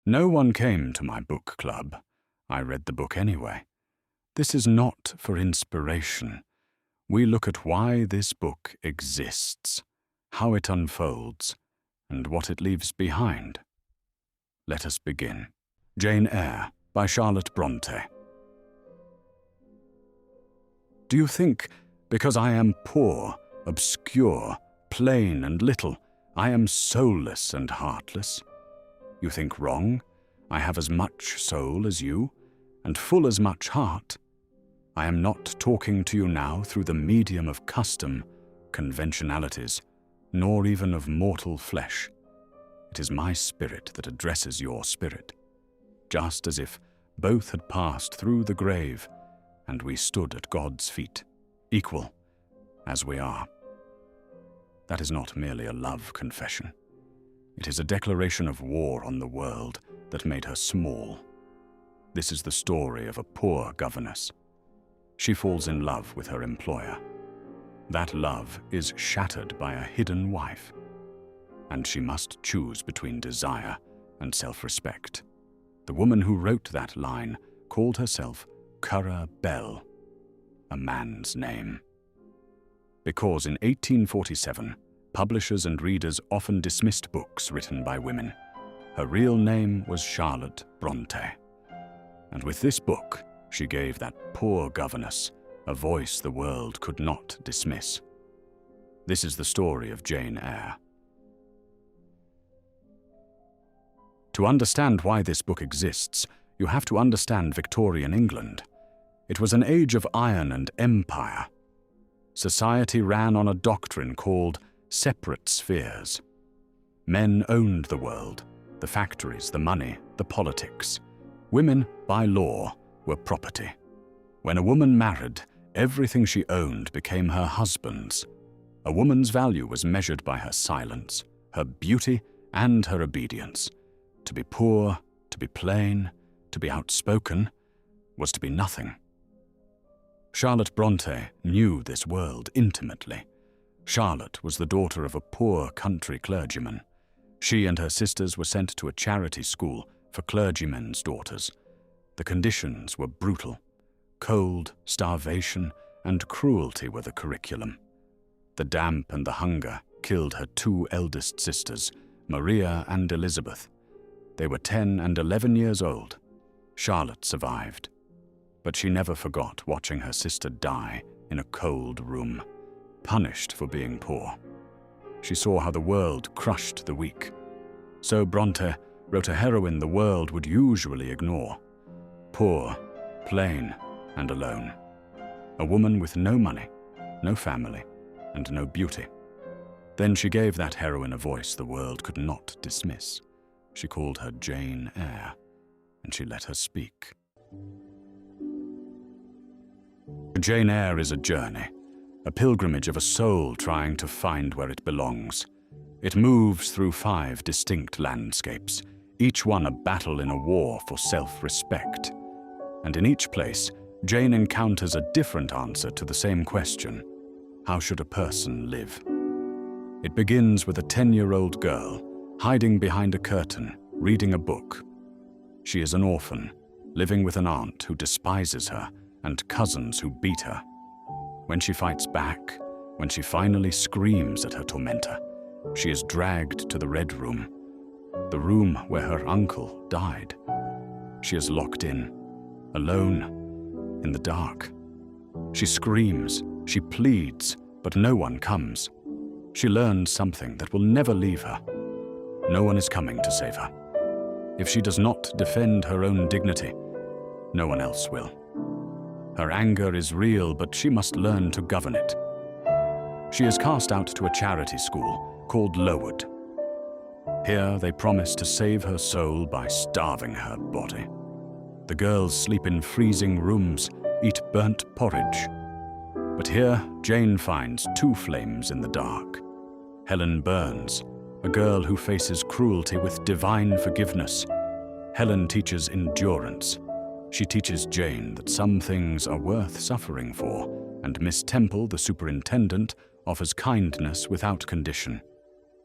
No one came to my book club. I read the book anyway. This is not for inspiration. We look at why this book exists, how it unfolds, and what it leaves behind. Let us begin. Jane Eyre by Charlotte Brontë. Do you think, because I am poor, obscure, plain and little, I am soulless and heartless? You think wrong. I have as much soul as you, and full as much heart. I am not talking to you now through the medium of custom, conventionalities, nor even of mortal flesh. It is my spirit that addresses your spirit, just as if both had passed through the grave, and we stood at God's feet, equal as we are. That is not merely a love confession. It is a declaration of war on the world that made her small. This is the story of a poor governess. She falls in love with her employer. That love is shattered by a hidden wife, and she must choose between desire and self-respect. The woman who wrote that line called herself Currer Bell, a man's name. Because in 1847, publishers and readers often dismissed books written by women. Her real name was Charlotte Brontë. And with this book, she gave that poor governess a voice the world could not dismiss. This is the story of Jane Eyre. To understand why this book exists, you have to understand Victorian England. It was an age of iron and empire. Society ran on a doctrine called separate spheres. Men owned the world, the factories, the money, the politics. Women, by law, were property. When a woman married, everything she owned became her husband's. A woman's value was measured by her silence, her beauty, and her obedience. To be poor, to be plain, to be outspoken, was to be nothing. Charlotte Brontë knew this world intimately. Charlotte was the daughter of a poor country clergyman. She and her sisters were sent to a charity school for clergymen's daughters. The conditions were brutal. Cold, starvation, and cruelty were the curriculum. The damp and the hunger killed her two eldest sisters, Maria and Elizabeth. They were 10 and 11 years old. Charlotte survived, but she never forgot watching her sister die in a cold room, punished for being poor. She saw how the world crushed the weak. So Brontë wrote a heroine the world would usually ignore. Poor, plain, and alone. A woman with no money, no family, and no beauty. Then she gave that heroine a voice the world could not dismiss. She called her Jane Eyre, and she let her speak. Jane Eyre is a journey, a pilgrimage of a soul trying to find where it belongs. It moves through 5 distinct landscapes, each one a battle in a war for self-respect. And in each place, Jane encounters a different answer to the same question: how should a person live? It begins with a 10-year-old girl, hiding behind a curtain, reading a book. She is an orphan, living with an aunt who despises her and cousins who beat her. When she fights back, when she finally screams at her tormentor, she is dragged to the Red Room, the room where her uncle died. She is locked in, alone, in the dark. She screams, she pleads, but no one comes. She learns something that will never leave her. No one is coming to save her. If she does not defend her own dignity, no one else will. Her anger is real, but she must learn to govern it. She is cast out to a charity school called Lowood. Here they promise to save her soul by starving her body. The girls sleep in freezing rooms, eat burnt porridge. But here Jane finds 2 flames in the dark. Helen burns, a girl who faces cruelty with divine forgiveness. Helen teaches endurance. She teaches Jane that some things are worth suffering for, and Miss Temple, the superintendent, offers kindness without condition.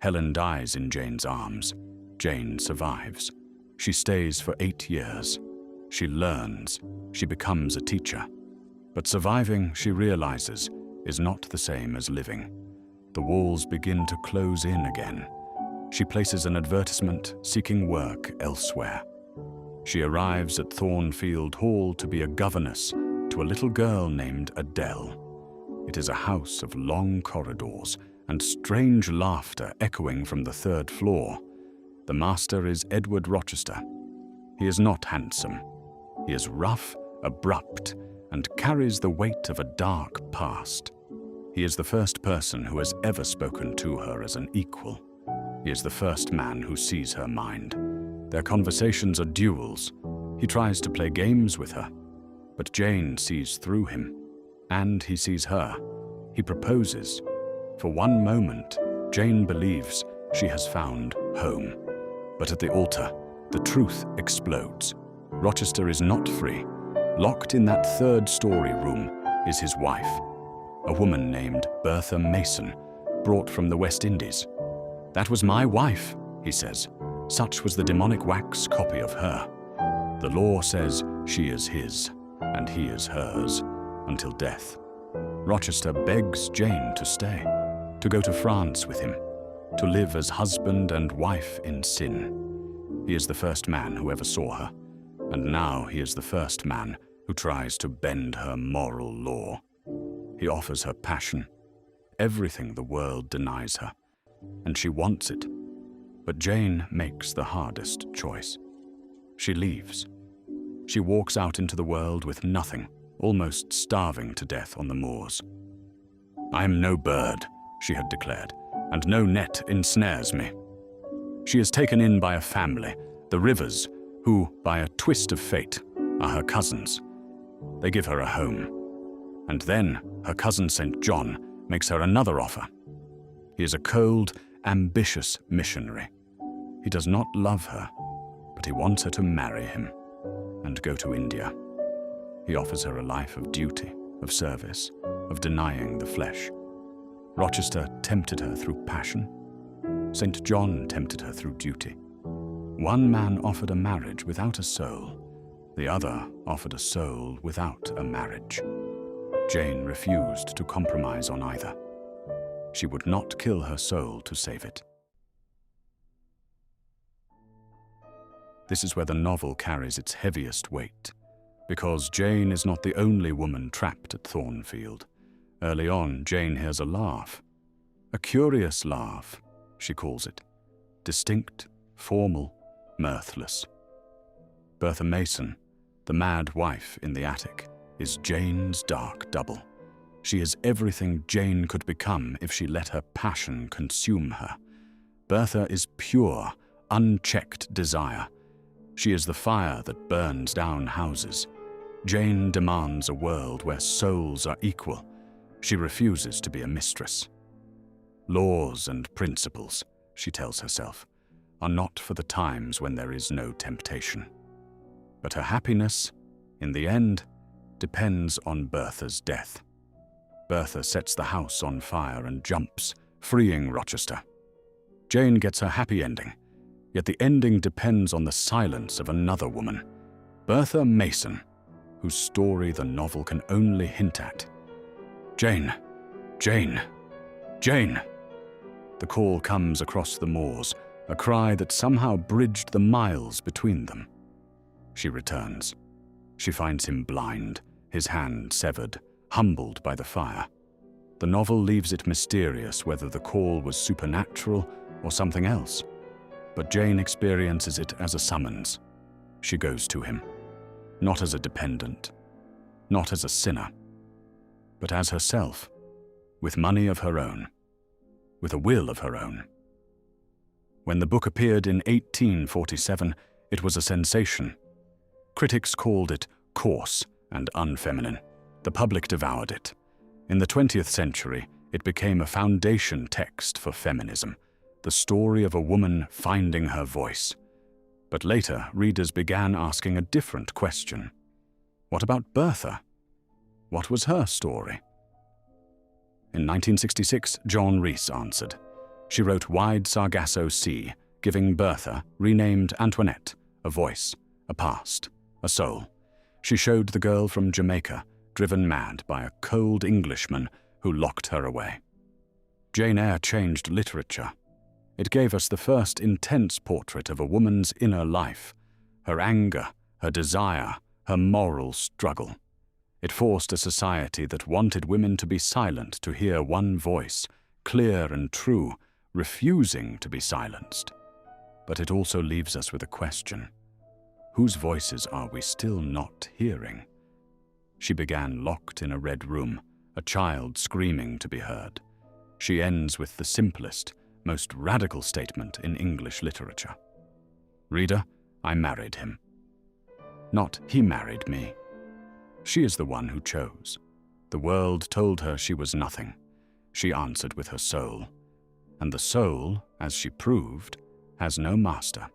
Helen dies in Jane's arms. Jane survives. She stays for 8 years. She learns. She becomes a teacher. But surviving, she realizes, is not the same as living. The walls begin to close in again. She places an advertisement seeking work elsewhere. She arrives at Thornfield Hall to be a governess to a little girl named Adele. It is a house of long corridors and strange laughter echoing from the 3rd floor. The master is Edward Rochester. He is not handsome. He is rough, abrupt, and carries the weight of a dark past. He is the first person who has ever spoken to her as an equal. He is the first man who sees her mind. Their conversations are duels. He tries to play games with her, but Jane sees through him, and he sees her. He proposes. For one moment, Jane believes she has found home. But at the altar, the truth explodes. Rochester is not free. Locked in that 3rd-story room is his wife, a woman named Bertha Mason, brought from the West Indies. "That was my wife," he says. Such was the demonic wax copy of her. The law says she is his, and he is hers, until death. Rochester begs Jane to stay, to go to France with him, to live as husband and wife in sin. He is the first man who ever saw her, and now he is the first man who tries to bend her moral law. He offers her passion, everything the world denies her, and she wants it. But Jane makes the hardest choice. She leaves. She walks out into the world with nothing, almost starving to death on the moors. "I am no bird," she had declared, "and no net ensnares me." She is taken in by a family, the Rivers, who, by a twist of fate, are her cousins. They give her a home. And then her cousin St. John makes her another offer. He is a cold, ambitious missionary. He does not love her, but he wants her to marry him and go to India. He offers her a life of duty, of service, of denying the flesh. Rochester tempted her through passion. St. John tempted her through duty. One man offered a marriage without a soul. The other offered a soul without a marriage. Jane refused to compromise on either. She would not kill her soul to save it. This is where the novel carries its heaviest weight, because Jane is not the only woman trapped at Thornfield. Early on, Jane hears a laugh. A curious laugh, she calls it. Distinct, formal, mirthless. Bertha Mason, the mad wife in the attic, is Jane's dark double. She is everything Jane could become if she let her passion consume her. Bertha is pure, unchecked desire. She is the fire that burns down houses. Jane demands a world where souls are equal. She refuses to be a mistress. Laws and principles, she tells herself, are not for the times when there is no temptation. But her happiness, in the end, depends on Bertha's death. Bertha sets the house on fire and jumps, freeing Rochester. Jane gets her happy ending, yet the ending depends on the silence of another woman, Bertha Mason, whose story the novel can only hint at. Jane, Jane, Jane. The call comes across the moors, a cry that somehow bridged the miles between them. She returns. She finds him blind, his hand severed, humbled by the fire. The novel leaves it mysterious whether the call was supernatural or something else, but Jane experiences it as a summons. She goes to him, not as a dependent, not as a sinner, but as herself, with money of her own, with a will of her own. When the book appeared in 1847, it was a sensation. Critics called it coarse and unfeminine. The public devoured it. In the 20th century, it became a foundation text for feminism, the story of a woman finding her voice. But later, readers began asking a different question. What about Bertha? What was her story? In 1966, John Rhys answered. She wrote Wide Sargasso Sea, giving Bertha, renamed Antoinette, a voice, a past, a soul. She showed the girl from Jamaica, driven mad by a cold Englishman who locked her away. Jane Eyre changed literature. It gave us the first intense portrait of a woman's inner life, her anger, her desire, her moral struggle. It forced a society that wanted women to be silent to hear one voice, clear and true, refusing to be silenced. But it also leaves us with a question. Whose voices are we still not hearing? She began locked in a red room, a child screaming to be heard. She ends with the simplest, most radical statement in English literature. Reader, I married him. Not he married me. She is the one who chose. The world told her she was nothing. She answered with her soul. And the soul, as she proved, has no master.